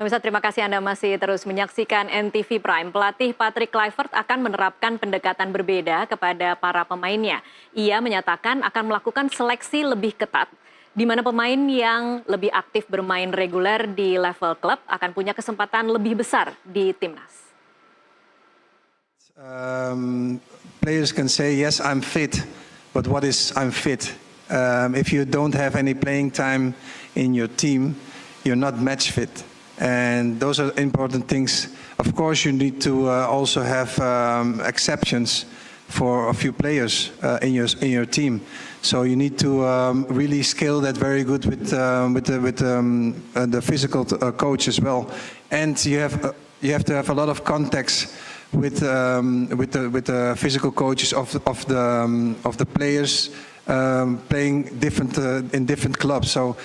Pemirsa, terima kasih Anda masih terus menyaksikan NTV Prime. Pelatih Patrick Kluivert akan menerapkan pendekatan berbeda kepada para pemainnya. Ia menyatakan akan melakukan seleksi lebih ketat, di mana pemain yang lebih aktif bermain reguler di level klub akan punya kesempatan lebih besar di timnas. Players can say, yes, I'm fit, but what is I'm fit? If you don't have any playing time in your team, you're not match fit. And those are important things. Of course, you need to also have exceptions for a few players in your team. So you need to really scale that very good with the physical coach as well. And you have to have a lot of contacts with the physical coaches of the players playing in different clubs. So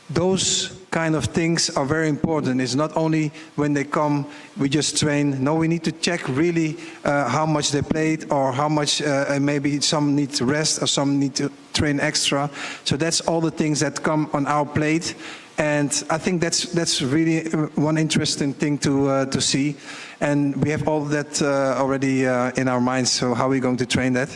those kind of things are very important. It's not only when they come, we just train. No, we need to check really how much they played or how much maybe some need to rest or some need to train extra. So that's all the things that come on our plate. And I think that's really one interesting thing to see. And we have all that already in our minds. So how are we going to train that?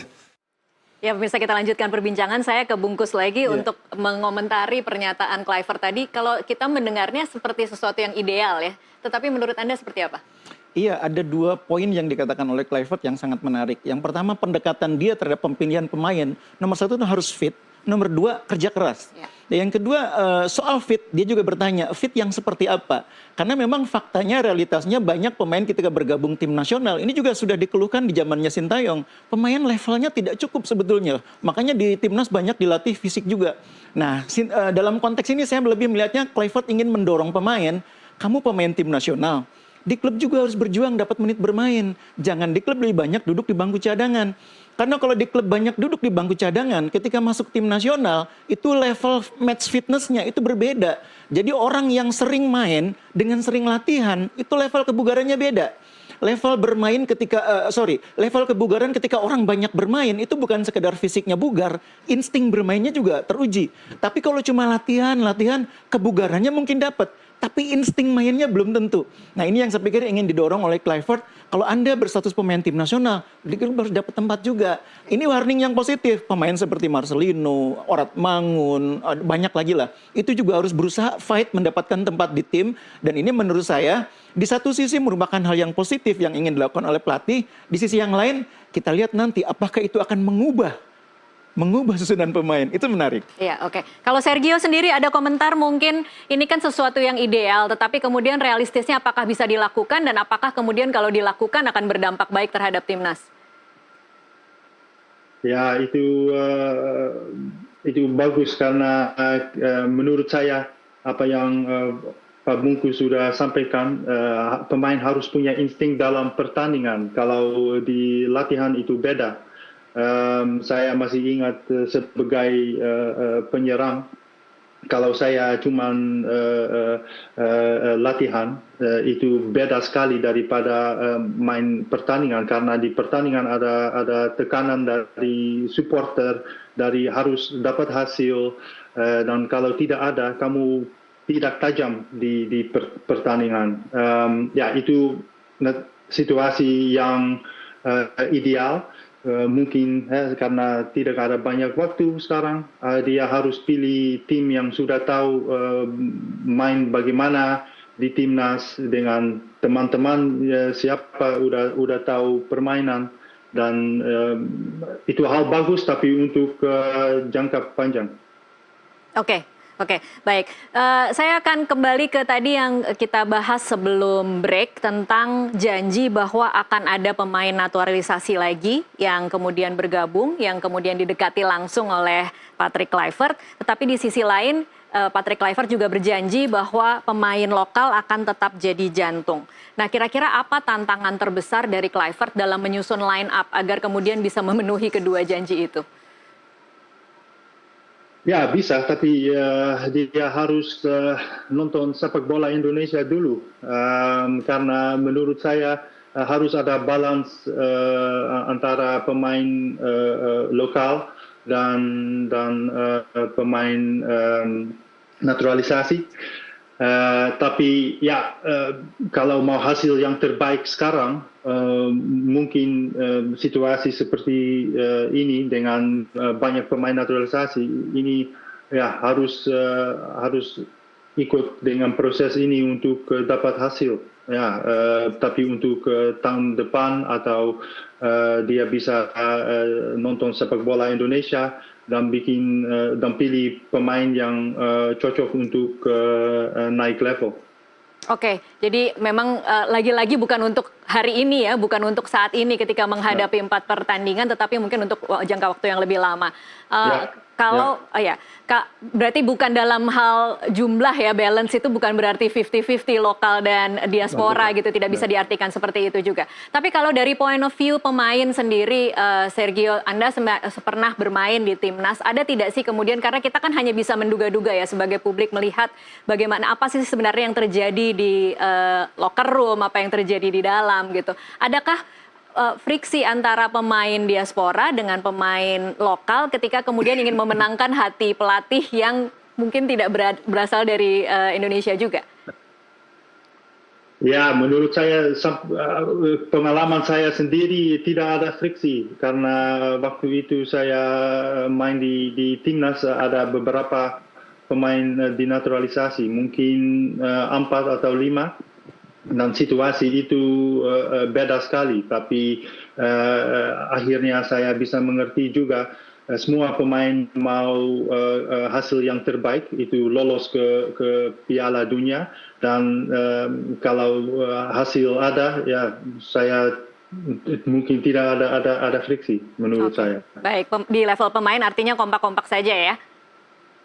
Ya, pemirsa, kita lanjutkan perbincangan. Saya kebungkus lagi untuk mengomentari pernyataan Kluivert tadi. Kalau kita mendengarnya seperti sesuatu yang ideal ya, tetapi menurut Anda seperti apa? Iya, ada 2 poin yang dikatakan oleh Kluivert yang sangat menarik. Yang pertama, pendekatan dia terhadap pemilihan pemain. Nomor 1 itu harus fit. Nomor 2, kerja keras. Ya. Dan yang kedua, soal fit, dia juga bertanya, fit yang seperti apa? Karena memang faktanya, realitasnya banyak pemain ketika bergabung tim nasional. Ini juga sudah dikeluhkan di zamannya Sintayong. Pemain levelnya tidak cukup sebetulnya. Makanya di timnas banyak dilatih fisik juga. Nah, dalam konteks ini saya lebih melihatnya Kluivert ingin mendorong pemain, kamu pemain tim nasional. Di klub juga harus berjuang dapat menit bermain. Jangan di klub lebih banyak duduk di bangku cadangan. Karena kalau di klub banyak duduk di bangku cadangan, ketika masuk tim nasional, itu level match fitness-nya itu berbeda. Jadi orang yang sering main dengan sering latihan, itu level kebugarannya beda. Level bermain level kebugaran ketika orang banyak bermain, itu bukan sekedar fisiknya bugar, insting bermainnya juga teruji. Tapi kalau cuma latihan, kebugarannya mungkin dapat. Tapi insting mainnya belum tentu. Nah, ini yang saya pikir ingin didorong oleh Kluivert. Kalau Anda berstatus pemain tim nasional, di klub harus dapat tempat juga. Ini warning yang positif. Pemain seperti Marcelino, Orat Mangun, banyak lagi lah. Itu juga harus berusaha fight mendapatkan tempat di tim. Dan ini menurut saya, di satu sisi merupakan hal yang positif yang ingin dilakukan oleh pelatih. Di sisi yang lain, kita lihat nanti apakah itu akan mengubah susunan pemain. Itu menarik. Iya, oke. Kalau Sergio sendiri ada komentar, mungkin ini kan sesuatu yang ideal, tetapi kemudian realistisnya apakah bisa dilakukan dan apakah kemudian kalau dilakukan akan berdampak baik terhadap timnas? Ya, itu bagus karena menurut saya apa yang Pak Bungkus sudah sampaikan, pemain harus punya insting dalam pertandingan. Kalau di latihan itu beda. Saya masih ingat sebagai penyerang, kalau saya cuma latihan, itu beda sekali daripada main pertandingan. Karena di pertandingan ada tekanan dari supporter, dari harus dapat hasil, dan kalau tidak ada, kamu tidak tajam di pertandingan. Ya, itu situasi yang ideal. Mungkin karena tidak ada banyak waktu sekarang, dia harus pilih tim yang sudah tahu main bagaimana di timnas dengan teman-teman siapa udah tahu permainan, dan itu hal bagus tapi untuk jangka panjang. Oke, baik. Saya akan kembali ke tadi yang kita bahas sebelum break tentang janji bahwa akan ada pemain naturalisasi lagi yang kemudian bergabung, yang kemudian didekati langsung oleh Patrick Kluivert. Tetapi di sisi lain, Patrick Kluivert juga berjanji bahwa pemain lokal akan tetap jadi jantung. Nah, kira-kira apa tantangan terbesar dari Kluivert dalam menyusun line up agar kemudian bisa memenuhi kedua janji itu? Ya, bisa, tapi dia harus nonton sepak bola Indonesia dulu. Karena menurut saya harus ada balance antara pemain lokal dan pemain naturalisasi. Tapi ya kalau mau hasil yang terbaik sekarang, mungkin situasi seperti ini dengan banyak pemain naturalisasi ini ya harus ikut dengan proses ini untuk dapat hasil. Ya, tapi untuk tahun depan atau dia bisa nonton sepak bola Indonesia dan dan pilih pemain yang cocok untuk naik level. Oke, jadi memang lagi-lagi bukan untuk hari ini ya, bukan untuk saat ini ketika menghadapi 4 pertandingan, tetapi mungkin untuk jangka waktu yang lebih lama. Kalau berarti bukan dalam hal jumlah ya, balance itu bukan berarti 50-50 lokal dan diaspora gitu, tidak bisa diartikan seperti itu juga. Tapi kalau dari point of view pemain sendiri, Sergio, Anda pernah bermain di timnas, ada tidak sih kemudian, karena kita kan hanya bisa menduga-duga ya sebagai publik melihat bagaimana apa sih sebenarnya yang terjadi di locker room, apa yang terjadi di dalam gitu. Adakah friksi antara pemain diaspora dengan pemain lokal ketika kemudian ingin memenangkan hati pelatih yang mungkin tidak berasal dari Indonesia juga? Ya, menurut saya pengalaman saya sendiri tidak ada friksi karena waktu itu saya main di timnas ada beberapa pemain dinaturalisasi, mungkin 4 atau 5. Dan situasi itu beda sekali, tapi akhirnya saya bisa mengerti juga semua pemain mau hasil yang terbaik, itu lolos ke Piala Dunia, dan kalau hasil ada, ya saya mungkin tidak ada friksi menurut saya. Baik, di level pemain artinya kompak-kompak saja ya?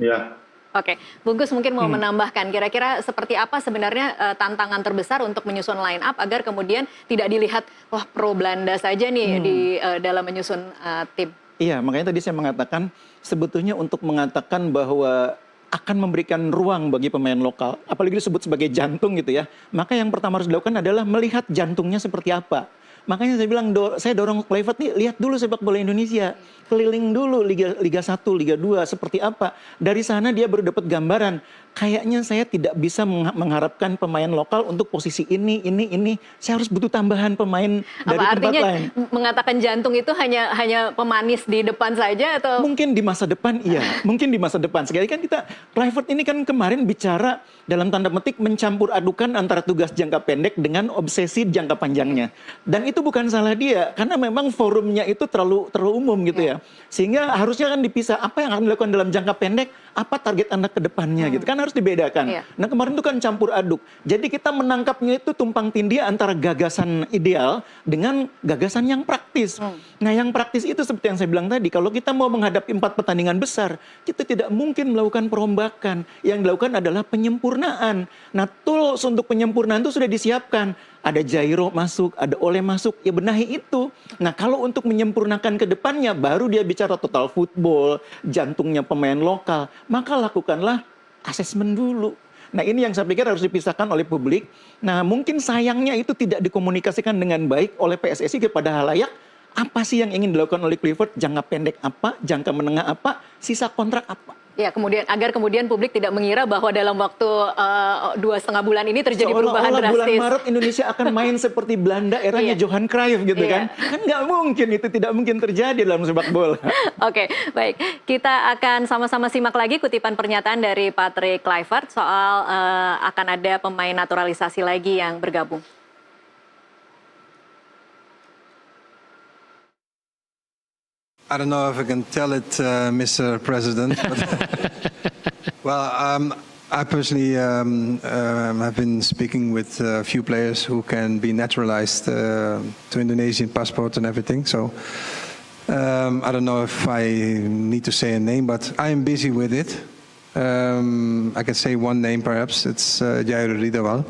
Ya. Oke, Bungkus mungkin mau menambahkan kira-kira seperti apa sebenarnya tantangan terbesar untuk menyusun line up agar kemudian tidak dilihat wah pro Belanda saja nih di dalam menyusun tim. Iya, makanya tadi saya mengatakan sebetulnya untuk mengatakan bahwa akan memberikan ruang bagi pemain lokal, apalagi disebut sebagai jantung gitu ya, maka yang pertama harus dilakukan adalah melihat jantungnya seperti apa. Makanya saya bilang, saya dorong Kluivert nih, lihat dulu sepak bola Indonesia. Keliling dulu Liga 1, Liga 2, seperti apa. Dari sana dia baru dapat gambaran. Kayaknya saya tidak bisa mengharapkan pemain lokal untuk posisi ini. Saya harus butuh tambahan pemain dari tempat lain. Mengatakan jantung itu hanya pemanis di depan saja atau? Mungkin di masa depan, iya. Mungkin di masa depan. Sekali kan Kluivert ini kan kemarin bicara dalam tanda petik mencampur adukan antara tugas jangka pendek dengan obsesi jangka panjangnya. Dan itu bukan salah dia, karena memang forumnya itu terlalu umum gitu ya. Sehingga harusnya kan dipisah, apa yang akan dilakukan dalam jangka pendek, apa target Anda ke depannya gitu. Kan harus dibedakan. Nah kemarin itu kan campur aduk. Jadi kita menangkapnya itu tumpang tindih antara gagasan ideal dengan gagasan yang praktis. Nah yang praktis itu seperti yang saya bilang tadi, kalau kita mau menghadapi 4 pertandingan besar, kita tidak mungkin melakukan perombakan. Yang dilakukan adalah penyempurnaan. Nah tools untuk penyempurnaan itu sudah disiapkan. Ada Jairo masuk, ada Oleh masuk, ya benahi itu. Nah kalau untuk menyempurnakan ke depannya, baru dia bicara total football, jantungnya pemain lokal, maka lakukanlah asesmen dulu. Nah ini yang saya pikir harus dipisahkan oleh publik. Nah mungkin sayangnya itu tidak dikomunikasikan dengan baik oleh PSSI kepada halayak. Apa sih yang ingin dilakukan oleh Kluivert, jangka pendek apa, jangka menengah apa, sisa kontrak apa. Ya, agar kemudian publik tidak mengira bahwa dalam waktu 2,5 bulan ini terjadi perubahan drastis. Bulan Maret Indonesia akan main seperti Belanda eranya Johan Cruyff gitu kan. Kan nggak mungkin, itu tidak mungkin terjadi dalam sepak bola. Oke, baik. Kita akan sama-sama simak lagi kutipan pernyataan dari Patrick Kluivert soal akan ada pemain naturalisasi lagi yang bergabung. I don't know if I can tell it, Mr. President. But well, I personally have been speaking with a few players who can be naturalized to Indonesian passport and everything. So I don't know if I need to say a name, but I am busy with it. I can say one name perhaps. It's Jairo Ridawal.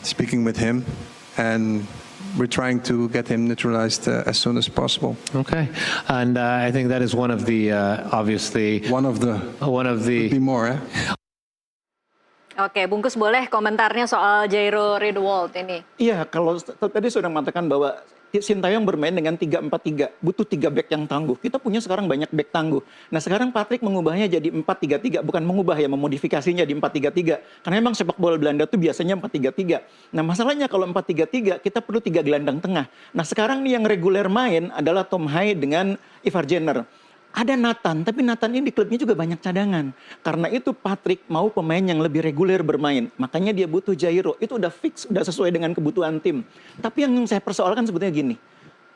Speaking with him, and we're trying to get him naturalized as soon as possible. Okay, and I think that is one of the obviously one of the be more. Oke, Bungkus boleh komentarnya soal Jairo Ridawal ini? Iya, kalau tadi sudah mengatakan bahwa Sintayong bermain dengan 3-4-3, butuh 3 back yang tangguh. Kita punya sekarang banyak back tangguh. Nah sekarang Patrick mengubahnya jadi 4-3-3, bukan mengubah ya, memodifikasinya di 4-3-3. Karena memang sepak bola Belanda tuh biasanya 4-3-3. Nah masalahnya kalau 4-3-3 kita perlu 3 gelandang tengah. Nah sekarang nih yang reguler main adalah Tom Hai dengan Ivar Jenner. Ada Nathan, tapi Nathan ini di klubnya juga banyak cadangan. Karena itu Patrick mau pemain yang lebih reguler bermain. Makanya dia butuh Jairo. Itu udah fix, udah sesuai dengan kebutuhan tim. Tapi yang saya persoalkan sebetulnya gini.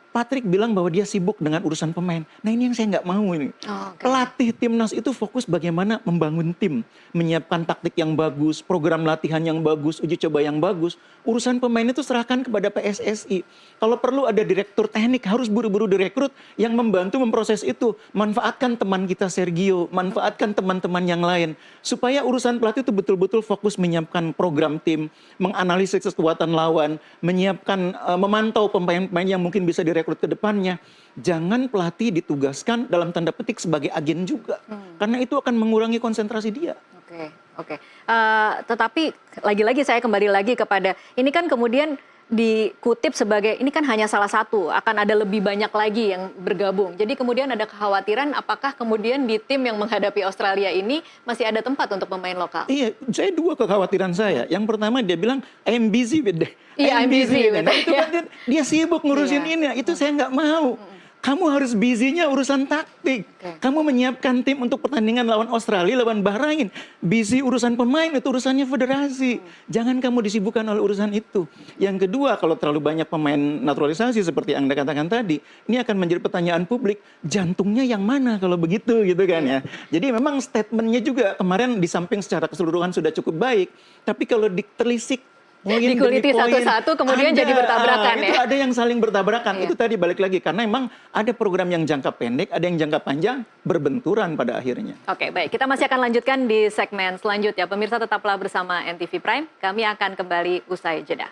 Patrick bilang bahwa dia sibuk dengan urusan pemain. Nah ini yang saya nggak mau ini. Pelatih timnas itu fokus bagaimana membangun tim. Menyiapkan taktik yang bagus, program latihan yang bagus, uji coba yang bagus. Urusan pemain itu serahkan kepada PSSI. Kalau perlu ada direktur teknik, harus buru-buru direkrut yang membantu memproses itu. Manfaatkan teman kita Sergio, manfaatkan teman-teman yang lain. Supaya urusan pelatih itu betul-betul fokus menyiapkan program tim, menganalisis kekuatan lawan, menyiapkan, memantau pemain-pemain yang mungkin bisa direkrut ke depannya. Jangan pelatih ditugaskan dalam tanda petik sebagai agen juga. Karena itu akan mengurangi konsentrasi dia. Oke. Tetapi lagi-lagi saya kembali lagi kepada, ini kan kemudian dikutip sebagai, ini kan hanya salah satu, akan ada lebih banyak lagi yang bergabung. Jadi kemudian ada kekhawatiran apakah kemudian di tim yang menghadapi Australia ini masih ada tempat untuk pemain lokal? Iya, saya 2 kekhawatiran saya. Yang pertama dia bilang, I'm busy with that. Iya, I'm busy with Nah, that. itu kan dia sibuk ngurusin ini. Itu saya nggak mau. Kamu harus busy-nya urusan taktik. Kamu menyiapkan tim untuk pertandingan lawan Australia, lawan Bahrain. Busy urusan pemain, itu urusannya federasi. Jangan kamu disibukkan oleh urusan itu. Yang kedua, kalau terlalu banyak pemain naturalisasi seperti yang Anda katakan tadi, ini akan menjadi pertanyaan publik, jantungnya yang mana kalau begitu gitu kan ya. Jadi memang statementnya juga kemarin di samping secara keseluruhan sudah cukup baik, tapi kalau ditelisik Dikuliti satu-satu kemudian jadi bertabrakan ya. Itu ada yang saling bertabrakan. Itu tadi balik lagi karena memang ada program yang jangka pendek, ada yang jangka panjang berbenturan pada akhirnya. Oke, baik. Kita masih akan lanjutkan di segmen selanjutnya. Pemirsa tetaplah bersama NTV Prime. Kami akan kembali usai jeda.